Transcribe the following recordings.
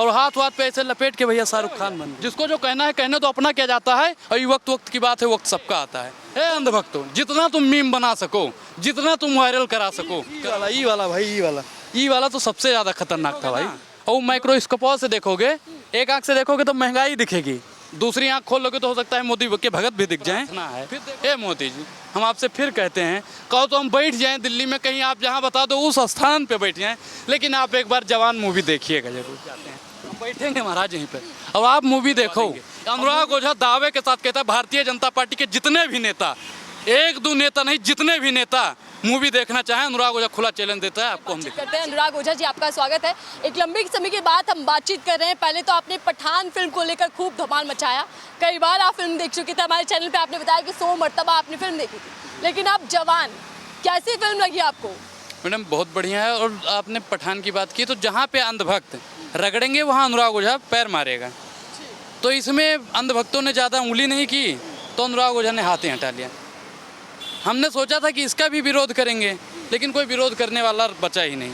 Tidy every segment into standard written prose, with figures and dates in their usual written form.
और हाथ वाथ पे ऐसे लपेट के भैया शाहरुख खान बन गए। जिसको जो कहना है कहने तो अपना क्या जाता है, और ये वक्त वक्त की बात है, वक्त सबका आता है। हे अंधभक्तों, जितना तुम मीम बना सको, जितना तुम वायरल करा सको, ई वाला भाई, ई वाला तो सबसे ज्यादा खतरनाक था भाई। और माइक्रोस्कोप से देखोगे, एक आंख से देखोगे तो महंगाई दिखेगी, दूसरी आंख खोल लोगे तो हो सकता है मोदी के भगत भी दिख जाएं। हे मोदी जी, हम आपसे फिर कहते हैं, कहो तो हम बैठ जाएं दिल्ली में कहीं, आप जहां बता दो उस स्थान पे बैठ जाएं, लेकिन आप एक बार जवान मूवी देखिएगा जरूर। हम बैठेंगे महाराज यहीं पे, अब आप मूवी देखो। अनुराग ओझा दावे के साथ कहता है भारतीय जनता पार्टी के जितने भी नेता, एक दो नेता नहीं, जितने भी नेता मूवी देखना चाहें, अनुराग ओझा खुला चैलेंज देता है आपको। हम करते हैं। अनुराग ओझा जी, आपका स्वागत है। एक लंबे समय के बाद हम बातचीत कर रहे हैं। पहले तो आपने पठान फिल्म को लेकर खूब धमाल मचाया, कई बार आप फिल्म देख चुके थे, हमारे चैनल पे आपने बताया कि 100 मरतबा आपने फिल्म देखी थी, लेकिन अब जवान, कैसी फिल्म लगी आपको? मैडम बहुत बढ़िया है। और आपने पठान की बात की, तो जहाँ पे अंधभक्त रगड़ेंगे वहाँ अनुराग ओझा पैर मारेगा। तो इसमें अंधभक्तों ने ज़्यादा उंगली नहीं की तो अनुराग ओझा ने हाथ ही हटा लिया। हमने सोचा था कि इसका भी विरोध करेंगे, लेकिन कोई विरोध करने वाला बचा ही नहीं,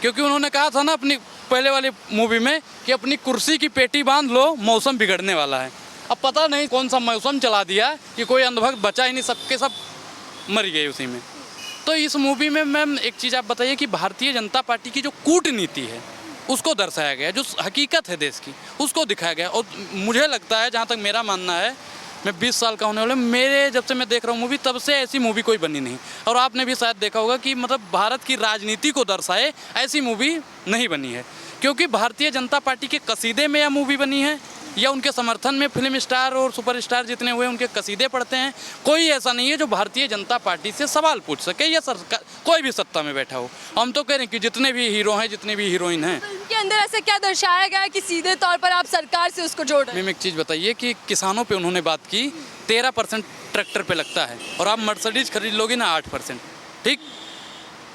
क्योंकि उन्होंने कहा था ना अपनी पहले वाली मूवी में कि अपनी कुर्सी की पेटी बांध लो, मौसम बिगड़ने वाला है। अब पता नहीं कौन सा मौसम चला दिया कि कोई अंधभक्त बचा ही नहीं, सबके सब मर गए उसी में। तो इस मूवी में मैम एक चीज़ आप बताइए कि भारतीय जनता पार्टी की जो कूटनीति है उसको दर्शाया गया, जो हकीकत है देश की उसको दिखाया गया। और मुझे लगता है, जहाँ तक मेरा मानना है, मैं 20 साल का होने वाला, मेरे जब से मैं देख रहा हूँ मूवी, तब से ऐसी मूवी कोई बनी नहीं। और आपने भी शायद देखा होगा कि मतलब भारत की राजनीति को दर्शाए ऐसी मूवी नहीं बनी है, क्योंकि भारतीय जनता पार्टी के कसीदे में यह मूवी बनी है, या उनके समर्थन में फिल्म स्टार और सुपरस्टार जितने हुए उनके कसीदे पढ़ते हैं। कोई ऐसा नहीं है जो भारतीय जनता पार्टी से सवाल पूछ सके, या सरकार कोई भी सत्ता में बैठा हो। हम तो कह रहे हैं कि जितने भी हीरो हैं, जितने भी हीरोइन हैं, इनके अंदर ऐसा क्या दर्शाया गया है कि सीधे तौर पर आप सरकार से उसको जोड़ रहे हैं? मैम एक चीज़ बताइए कि किसानों पे उन्होंने बात की, 13% ट्रैक्टर पे लगता है, और आप मर्सिडीज खरीद लोगे ना 8%। ठीक,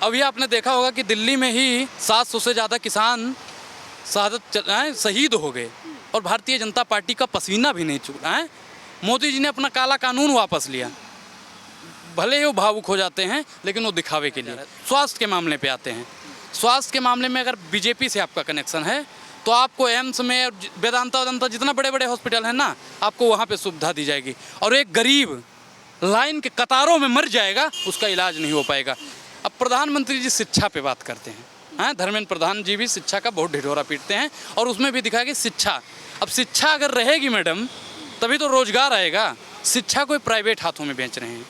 अभी आपने देखा होगा कि दिल्ली में ही 700 से ज़्यादा किसान शहीद हो गए, और भारतीय जनता पार्टी का पसीना भी नहीं छूटा है। मोदी जी ने अपना काला कानून वापस लिया। भले ही वो भावुक हो जाते हैं, लेकिन वो दिखावे के लिए। स्वास्थ्य के मामले पे आते हैं। स्वास्थ्य के मामले में अगर बीजेपी से आपका कनेक्शन है तो आपको एम्स में, वेदांता जितना बड़े बड़े हॉस्पिटल हैं ना, आपको वहाँ पे सुविधा दी जाएगी। और एक गरीब लाइन के कतारों में मर जाएगा, उसका इलाज नहीं हो पाएगा। अब प्रधानमंत्री जी शिक्षा पे बात करते हैं, धर्मेंद्र प्रधान जी भी शिक्षा का बहुत ढिढोरा पीटते हैं, और उसमें भी दिखा कि शिक्षा, अब शिक्षा अगर रहेगी मैडम तभी तो रोजगार आएगा। शिक्षा कोई प्राइवेट हाथों में बेच रहे हैं।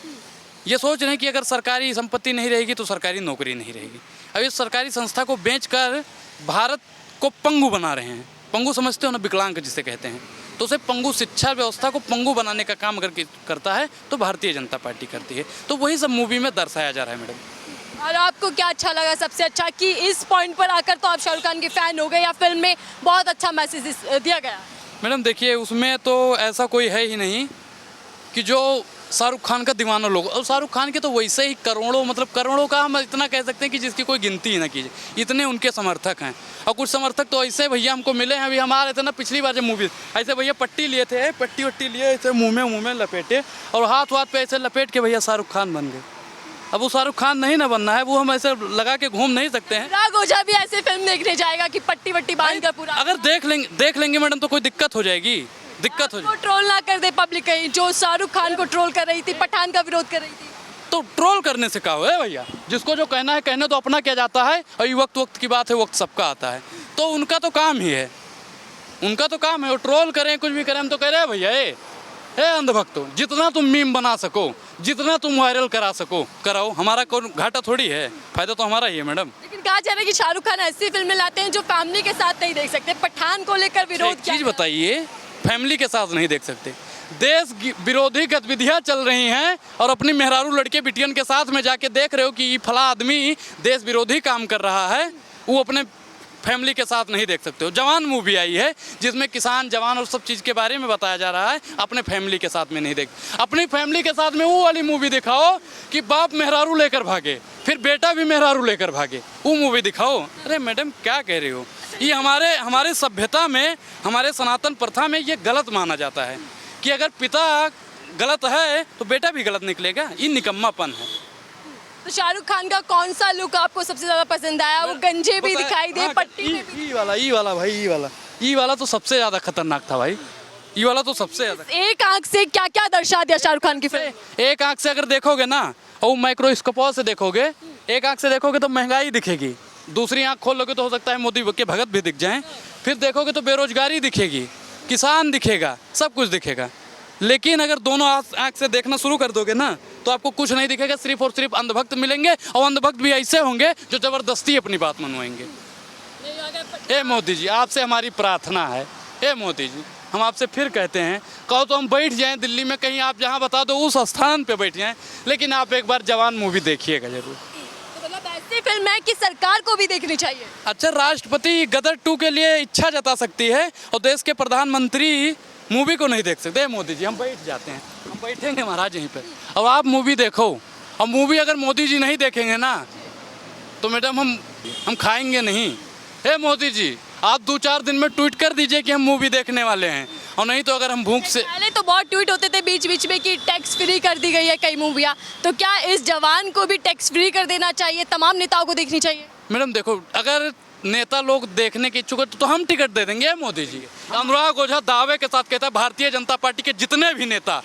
ये सोच रहे हैं कि अगर सरकारी संपत्ति नहीं रहेगी तो सरकारी नौकरी नहीं रहेगी। अब इस सरकारी संस्था को बेचकर भारत को पंगु बना रहे हैं। पंगु समझते हो ना, विकलांग जिसे कहते हैं। तो उसे पंगु, शिक्षा व्यवस्था को पंगु बनाने का काम अगर करता है तो भारतीय जनता पार्टी करती है। तो वही सब मूवी में दर्शाया जा रहा है मैडम। और आपको क्या अच्छा लगा सबसे अच्छा, कि इस पॉइंट पर आकर तो आप शाहरुख खान के फैन हो गए, या फिल्म में बहुत अच्छा मैसेज दिया गया? मैडम देखिए, उसमें तो ऐसा कोई है ही नहीं कि जो शाहरुख खान का दीवाना लोग, और शाहरुख खान के तो वैसे ही करोड़ों, मतलब करोड़ों का हम इतना कह सकते हैं कि जिसकी कोई गिनती ही ना कीजिए, इतने उनके समर्थक हैं। और कुछ समर्थक तो ऐसे भैया हमको मिले हैं, अभी हमारे थे ना पिछली बार जब मूवी, ऐसे भैया पट्टी लिए थे, पट्टी वट्टी लिए, ऐसे मुँह में लपेटे, और हाथ वाथ पे ऐसे लपेट के भैया शाहरुख खान बन गए। अब वो शाहरुख खान नहीं ना बनना है, वो हम ऐसे लगा के घूम नहीं सकते हैं। अनुराग ओझा भी ऐसे फिल्म देखने जाएगा कि पट्टी वट्टी बांध कर पूरा? अगर देख लेंगे मैडम तो कोई दिक्कत हो जाएगी, दिक्कत हो जाएगी। ट्रोल ना कर दे पब्लिक कहीं, जो शाहरुख खान को ट्रोल कर रही थी, पठान का विरोध कर रही थी। तो ट्रोल करने से क्या हो भैया, जिसको जो कहना है कहने तो अपना क्या जाता है, और ये वक्त वक्त की बात है, वक्त सबका आता है। तो उनका तो काम ही है, उनका तो काम है, वो ट्रोल करें कुछ भी करें। हम तो कह रहे हैं भैया, हे अंधभक्तों, जितना तुम मीम बना सको, जितना तुम वायरल करा सको कराओ, हमारा कोई घाटा थोड़ी है, फायदा तो हमारा ही है मैडम। लेकिन कहा जा रहा है कि शाहरुख खान ऐसी फिल्में लाते हैं जो फैमिली के साथ नहीं देख सकते। पठान को लेकर विरोध, चीज बताइए, फैमिली के साथ नहीं देख सकते, देश विरोधी गतिविधियां चल रही हैं, और अपनी मेहरारू लड़के बिटियन के साथ में जाके देख रहे हो कि फला आदमी देश विरोधी काम कर रहा है, वो अपने फैमिली के साथ नहीं देख सकते हो। जवान मूवी आई है जिसमें किसान, जवान और सब चीज़ के बारे में बताया जा रहा है, अपने फैमिली के साथ में नहीं देख। अपनी फैमिली के साथ में वो वाली मूवी दिखाओ कि बाप मेहरारू लेकर भागे, फिर बेटा भी मेहरारू लेकर भागे, वो मूवी दिखाओ। अरे मैडम क्या कह रही हो, ये हमारे सभ्यता में, हमारे सनातन प्रथा में ये गलत माना जाता है कि अगर पिता गलत है तो बेटा भी गलत निकलेगा। ये निकम्मापन है। तो शाहरुख खान का कौन सा लुक आपको सबसे ज्यादा पसंद आया? वो गंजे भी दिखाई दे, पट्टी में भी। ई वाला भाई, ई वाला तो सबसे ज्यादा खतरनाक था भाई। ई वाला तो सबसे ज्यादा। एक आंख से क्या क्या दर्शा दिया शाहरुख खान की फिल्म? एक आंख से अगर देखोगे ना और माइक्रोस्कोप से देखोगे, एक आंख से देखोगे तो महंगाई दिखेगी, दूसरी आंख खोल लोगे तो हो सकता है मोदी के भगत भी दिख जाएं, फिर देखोगे तो बेरोजगारी दिखेगी, किसान दिखेगा, सब कुछ दिखेगा। लेकिन अगर दोनों आंख से देखना शुरू कर दोगे ना तो आपको कुछ नहीं दिखेगा, सिर्फ और सिर्फ अंधभक्त मिलेंगे, और अंधभक्त भी ऐसे होंगे जो जबरदस्ती अपनी बात मनवाएंगे। ए मोदी जी, आपसे हमारी प्रार्थना है, ए मोदी जी, हम आपसे फिर कहते हैं, कहो तो हम बैठ जाएं दिल्ली में कहीं, आप जहां बता दो उस स्थान पे बैठ जाएं, लेकिन आप एक बार जवान मूवी देखिएगा जरूर। तो मतलब ऐसी फिल्म है कि सरकार को भी देखनी चाहिए। अच्छा, राष्ट्रपति गदर 2 के लिए इच्छा जता सकती है और देश के प्रधानमंत्री मूवी को नहीं देख सकते। मोदी जी, हम बैठ जाते हैं, हम बैठेंगे महाराज यहीं पे, अब आप मूवी देखो। और मूवी अगर मोदी जी नहीं देखेंगे ना तो मैडम हम खाएंगे नहीं। हे मोदी जी, आप 2-4 दिन में ट्वीट कर दीजिए कि हम मूवी देखने वाले हैं, और नहीं तो अगर हम भूख से। पहले तो बहुत ट्वीट होते थे बीच बीच में कि टैक्स फ्री कर दी गई है कई मूवियाँ, तो क्या इस जवान को भी टैक्स फ्री कर देना चाहिए? तमाम नेताओं को देखनी चाहिए। मैडम देखो, अगर नेता लोग देखने के इच्छुक है तो हम टिकट दे देंगे मोदी जी। अनुराग ओझा दावे के साथ कहता है भारतीय जनता पार्टी के जितने भी नेता,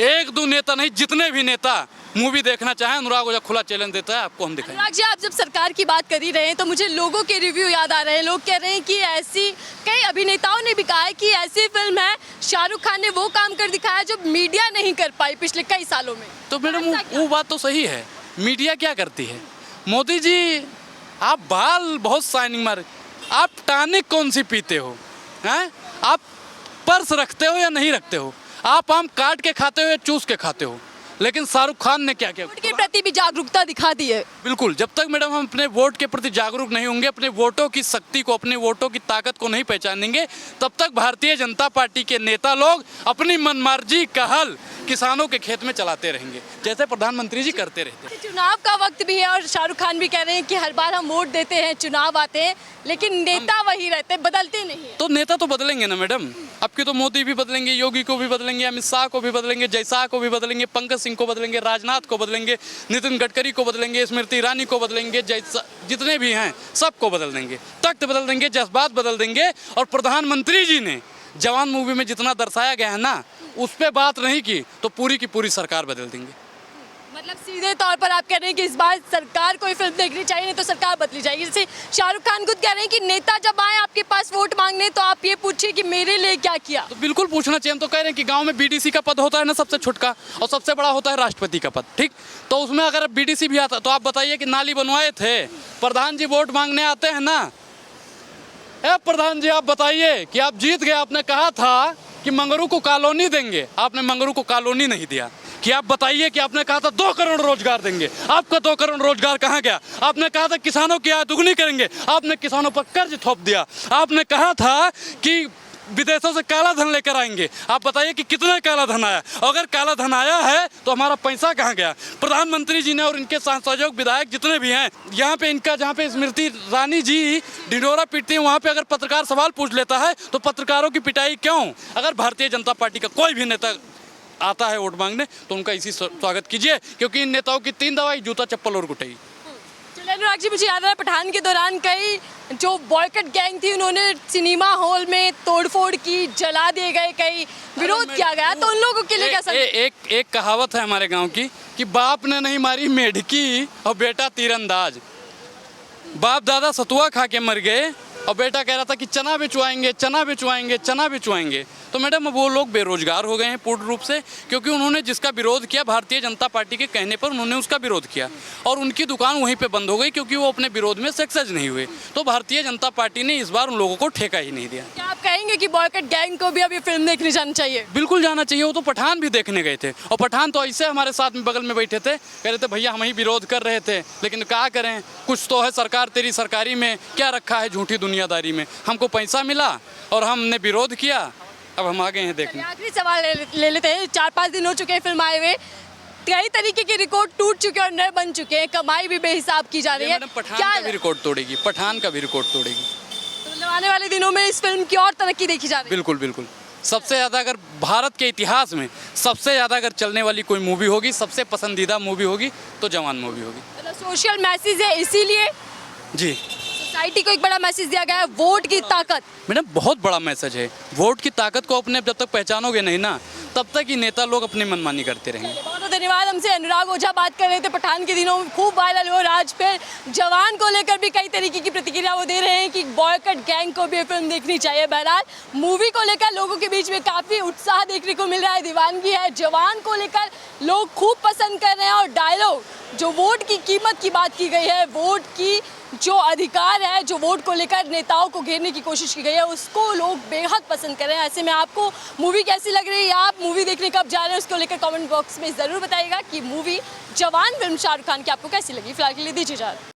1-2 नेता नहीं, जितने भी नेता मूवी देखना चाहें, अनुराग ओझा खुला चैलेंज देता है, आपको हम दिखाएंगे। अनुराग जी, आप जब सरकार की बात कर ही रहे हैं तो मुझे लोगों के रिव्यू याद आ रहे हैं। लोग कह रहे हैं कि ऐसी, कई अभिनेताओं ने भी कहा है कि ऐसी फिल्म है, शाहरुख खान ने वो काम कर दिखाया जो मीडिया नहीं कर पाई पिछले कई सालों में। तो मैडम वो बात तो सही है, मीडिया क्या करती है? मोदी जी, आप बाल बहुत शाइनिंग मारे, आप टॉनिक कौन सी पीते हो हैं? आप पर्स रखते हो या नहीं रखते हो? आप आम काट के खाते हो या चूस के खाते हो? लेकिन शाहरुख खान ने क्या किया? वोट के प्रति भी जागरूकता दिखा दी है। बिल्कुल, जब तक मैडम हम अपने वोट के प्रति जागरूक नहीं होंगे, अपने वोटों की शक्ति को, अपने वोटों की ताकत को नहीं पहचानेंगे, तब तक भारतीय जनता पार्टी के नेता लोग अपनी मनमर्जी का हल किसानों के खेत में चलाते रहेंगे, जैसे प्रधानमंत्री जी करते रहते हैं। चुनाव का वक्त भी है और शाहरुख खान भी कह रहे हैं कि हर बार हम वोट देते हैं, चुनाव आते हैं, लेकिन नेता वही रहते हैं, बदलते नहीं है। तो नेता तो बदलेंगे ना मैडम, अब की तो मोदी भी बदलेंगे, योगी को भी बदलेंगे, अमित शाह को भी बदलेंगे, जयशाह को भी बदलेंगे, पंकज सिंह को बदलेंगे, राजनाथ को बदलेंगे, नितिन गडकरी को बदलेंगे, स्मृति ईरानी को बदलेंगे, जितने भी हैं सबको बदल देंगे, तख्त बदल देंगे, जज्बात बदल देंगे। और प्रधानमंत्री जी ने जवान मूवी में जितना दर्शाया गया है ना, उस पर बात नहीं की तो पूरी की पूरी सरकार बदल देंगे। मतलब सीधे तौर पर आप कह रहे हैं कि इस बार सरकार को ही फिल्म देखनी चाहिए, नहीं तो सरकार बदली जाएगी। जैसे शाहरुख खान खुद कह रहे हैं कि नेता जब आए आपके पास वोट मांगने तो आप ये पूछिए कि मेरे लिए क्या किया। तो बिल्कुल पूछना चाहिए। हम तो कह रहे हैं कि गांव में बीडीसी का पद होता है ना सबसे छोटका, और सबसे बड़ा होता है राष्ट्रपति का पद, ठीक? तो उसमें अगर बीडीसी भी आता तो आप बताइए कि नाली बनवाए थे, प्रधान जी वोट मांगने आते हैं ना, प्रधान जी आप बताइए कि आप जीत गए, आपने कहा था कि मंगरू को कॉलोनी देंगे, आपने मंगरू को कॉलोनी नहीं दिया। कि आप बताइए कि आपने कहा था 2 करोड़ रोजगार देंगे, आपका 2 करोड़ रोजगार कहाँ गया? आपने कहा था किसानों की आय दुगनी करेंगे, आपने किसानों पर कर्ज थोप दिया। आपने कहा था कि विदेशों से काला धन लेकर आएंगे, आप बताइए कि कितना काला धन आया? अगर काला धन आया है तो हमारा पैसा कहाँ गया? प्रधानमंत्री जी ने और इनके सहयोगी विधायक जितने भी हैं, यहाँ पे इनका, जहाँ पे स्मृति ईरानी जी ढिंढोरा पीटती है, वहाँ पे अगर पत्रकार सवाल पूछ लेता है तो पत्रकारों की पिटाई क्यों? अगर भारतीय जनता पार्टी का कोई भी नेता आता है वोट मांगने तो उनका इसी स्वागत कीजिए, क्योंकि इन नेताओं की 3 दवाई, जूता, चप्पल और गुटाई। चलिए अनुराग जी, मुझे याद आ रहा है पठान के दौरान कई जो बॉयकट गैंग थी उन्होंने सिनेमा हॉल में तोड़फोड़ की, जला दिए गए, कई विरोध किया गया, तो उन लोगों के लिए क्या? एक कहावत है हमारे गांव की कि बाप ने नहीं मारी मेढकी और बेटा तीरंदाज। बाप दादा सतुआ खा के मर गए और बेटा कह रहा था कि चना बिचवाएंगे, चना बिचवाएंगे, चना बिचवाएंगे। तो मैडम वो लोग बेरोजगार हो गए हैं पूर्ण रूप से, क्योंकि उन्होंने जिसका विरोध किया, भारतीय जनता पार्टी के कहने पर उन्होंने उसका विरोध किया, और उनकी दुकान वहीं पे बंद हो गई क्योंकि वो अपने विरोध में सक्सेस नहीं हुए। तो भारतीय जनता पार्टी ने इस बार उन लोगों को ठेका ही नहीं दिया। क्या आप कहेंगे कि बॉयकट गैंग को भी अब ये फिल्म देखने जाना चाहिए? बिल्कुल जाना चाहिए। वो तो पठान भी देखने गए थे, और पठान तो ऐसे हमारे साथ में बगल में बैठे थे, कह रहे थे भैया हम ही विरोध कर रहे थे, लेकिन क्या करें, कुछ तो है सरकार तेरी सरकारी में, क्या रखा है झूठी दुनियादारी में। हमको पैसा मिला और हमने विरोध किया, अब हम आ गए हैं देखने। आखिरी सवाल ले लेते हैं। 4-5 दिन हो चुके हैं फिल्म आए हुए, कई तरीके के रिकॉर्ड टूट चुके और नए बन चुके हैं, कमाई भी बेहिसाब की जा रही है। पठान का भी रिकॉर्ड तोड़ेगी, पठान का भी रिकॉर्ड तोड़ेगी। तो आने वाले दिनों में इस फिल्म की और तरक्की देखी जा रही है। बिल्कुल बिल्कुल। सबसे ज़्यादा अगर भारत के इतिहास में सबसे ज़्यादा अगर चलने वाली कोई मूवी होगी, सबसे पसंदीदा मूवी होगी तो जवान मूवी होगी। सोशल मैसेज है, इसीलिए जी सोसाइटी को एक बड़ा मैसेज दिया गया है, वोट की ताकत। मैडम बहुत बड़ा मैसेज है। वोट की ताकत को अपने जब तक पहचानोगे नहीं ना, तब तक ही नेता लोग अपनी मनमानी करते रहेंगे। बहुत बहुत धन्यवाद। हमसे अनुराग ओझा बात कर रहे थे। पठान के दिनों में खूब वायरल हो, आज फिर जवान को लेकर भी कई तरीके की प्रतिक्रिया वो दे रहे हैं कि बॉयकट गैंग को भी फिल्म देखनी चाहिए। बहरहाल मूवी को लेकर लोगों के बीच में काफ़ी उत्साह देखने को मिल रहा है, दीवानगी है। जवान को लेकर लोग खूब पसंद कर रहे हैं और डायलॉग जो वोट की कीमत की बात की गई है, वोट की जो अधिकार है, जो वोट को लेकर नेताओं को घेरने की कोशिश की गई है, उसको लोग बेहद पसंद कर रहे हैं। ऐसे में आपको मूवी कैसी लग रही है, आप मूवी देखने कब जा रहे हैं, उसको लेकर कमेंट बॉक्स में ज़रूर बताइएगा कि मूवी जवान फिल्म शाहरुख खान की आपको कैसी लगी। फिलहाल के लिए दीजिए इजाज़त।